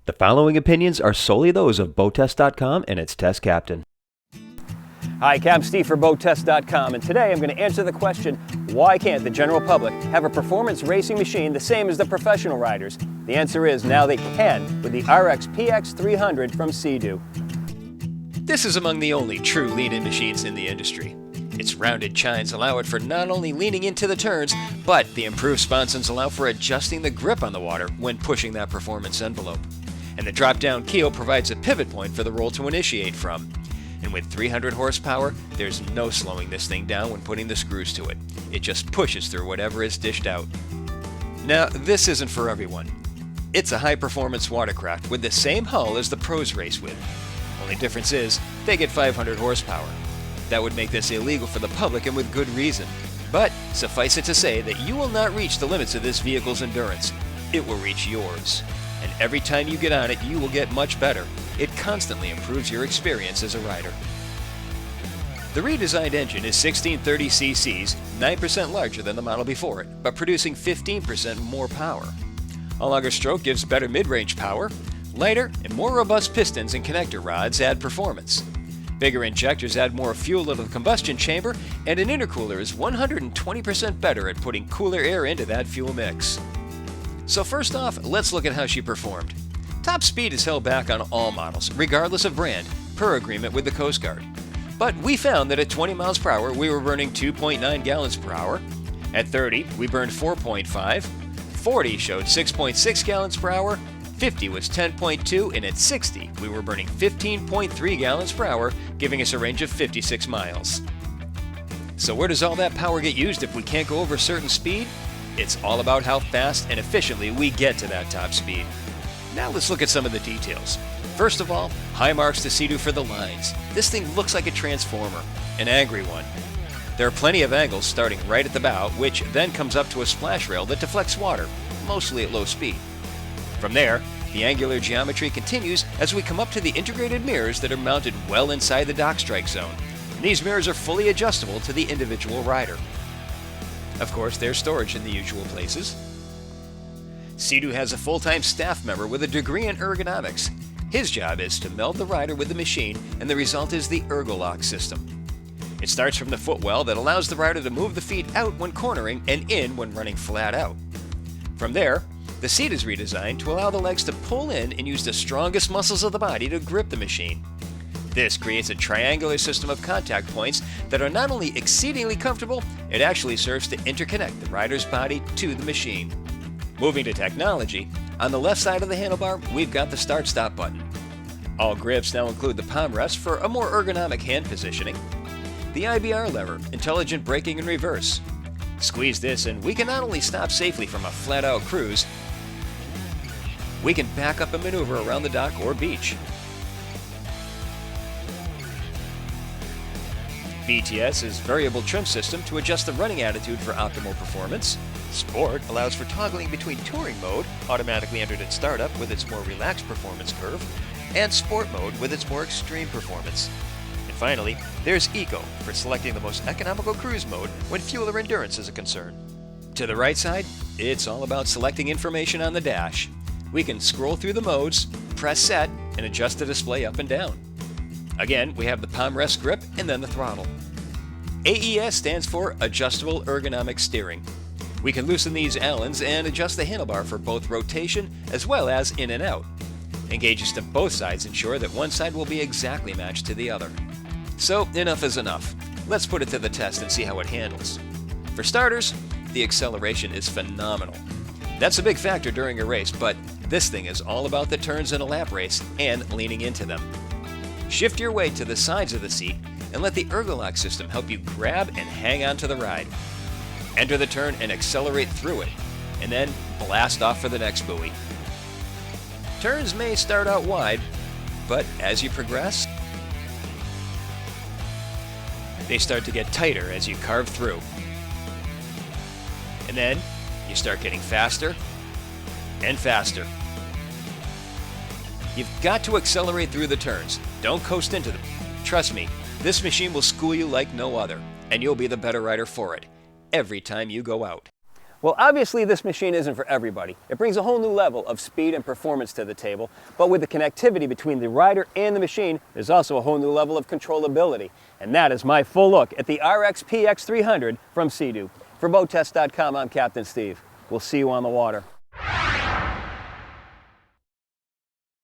The following opinions are solely those of BoatTest.com and its test captain. Hi, Captain Steve for BoatTest.com, and today I'm going to answer the question, why can't the general public have a performance racing machine the same as the professional riders? The answer is now they can with the RXP X 300 from Doo. This is among the only true lean-in machines in the industry. Its rounded chines allow it for not only leaning into the turns, but the improved sponsons allow for adjusting the grip on the water when pushing that performance envelope. And the drop-down keel provides a pivot point for the roll to initiate from. And with 300 horsepower, there's no slowing this thing down when putting the screws to it. It just pushes through whatever is dished out. Now, this isn't for everyone. It's a high-performance watercraft with the same hull as the pros race with. Only difference is, they get 500 horsepower. That would make this illegal for the public, and with good reason. But suffice it to say that you will not reach the limits of this vehicle's endurance. It will reach yours. And every time you get on it, you will get much better. It constantly improves your experience as a rider. The redesigned engine is 1630 cc's, 9% larger than the model before it, but producing 15% more power. A longer stroke gives better mid-range power. Lighter and more robust pistons and connector rods add performance. Bigger injectors add more fuel to the combustion chamber, and an intercooler is 120% better at putting cooler air into that fuel mix. So first off, let's look at how she performed. Top speed is held back on all models, regardless of brand, per agreement with the Coast Guard. But we found that at 20 miles per hour, we were burning 2.9 gallons per hour. At 30, we burned 4.5. 40 showed 6.6 gallons per hour. 50 was 10.2, and at 60, we were burning 15.3 gallons per hour, giving us a range of 56 miles. So where does all that power get used if we can't go over a certain speed? It's all about how fast and efficiently we get to that top speed. Now let's look at some of the details. First of all, high marks to Doo for the lines. This thing looks like a transformer, an angry one. There are plenty of angles starting right at the bow, which then comes up to a splash rail that deflects water, mostly at low speed. From there, the angular geometry continues as we come up to the integrated mirrors that are mounted well inside the dock strike zone. These mirrors are fully adjustable to the individual rider. Of course, there's storage in the usual places. Doo has a full-time staff member with a degree in ergonomics. His job is to meld the rider with the machine, and the result is the ErgoLock system. It starts from the footwell that allows the rider to move the feet out when cornering and in when running flat out. From there, the seat is redesigned to allow the legs to pull in and use the strongest muscles of the body to grip the machine. This creates a triangular system of contact points that are not only exceedingly comfortable, it actually serves to interconnect the rider's body to the machine. Moving to technology, on the left side of the handlebar, we've got the start-stop button. All grips now include the palm rest for a more ergonomic hand positioning. The IBR lever, intelligent braking in reverse. Squeeze this and we can not only stop safely from a flat-out cruise, we can back up and maneuver around the dock or beach. VTS is variable trim system to adjust the running attitude for optimal performance. Sport allows for toggling between touring mode, automatically entered at startup with its more relaxed performance curve, and sport mode with its more extreme performance. And finally, there's Eco for selecting the most economical cruise mode when fuel or endurance is a concern. To the right side, it's all about selecting information on the dash. We can scroll through the modes, press set, and adjust the display up and down. Again, we have the palm rest grip and then the throttle. AES stands for Adjustable Ergonomic Steering. We can loosen these Allens and adjust the handlebar for both rotation as well as in and out. Engages to both sides ensure that one side will be exactly matched to the other. So enough is enough. Let's put it to the test and see how it handles. For starters, the acceleration is phenomenal. That's a big factor during a race, but this thing is all about the turns in a lap race and leaning into them. Shift your weight to the sides of the seat and let the ErgoLock system help you grab and hang on to the ride. Enter the turn and accelerate through it, and then blast off for the next buoy. Turns may start out wide, but as you progress, they start to get tighter as you carve through. And then you start getting faster and faster. You've got to accelerate through the turns. Don't coast into them. Trust me, this machine will school you like no other, and you'll be the better rider for it every time you go out. Well, obviously this machine isn't for everybody. It brings a whole new level of speed and performance to the table, but with the connectivity between the rider and the machine, there's also a whole new level of controllability. And that is my full look at the RXP X 300 from Sea-Doo. For BoatTest.com, I'm Captain Steve. We'll see you on the water.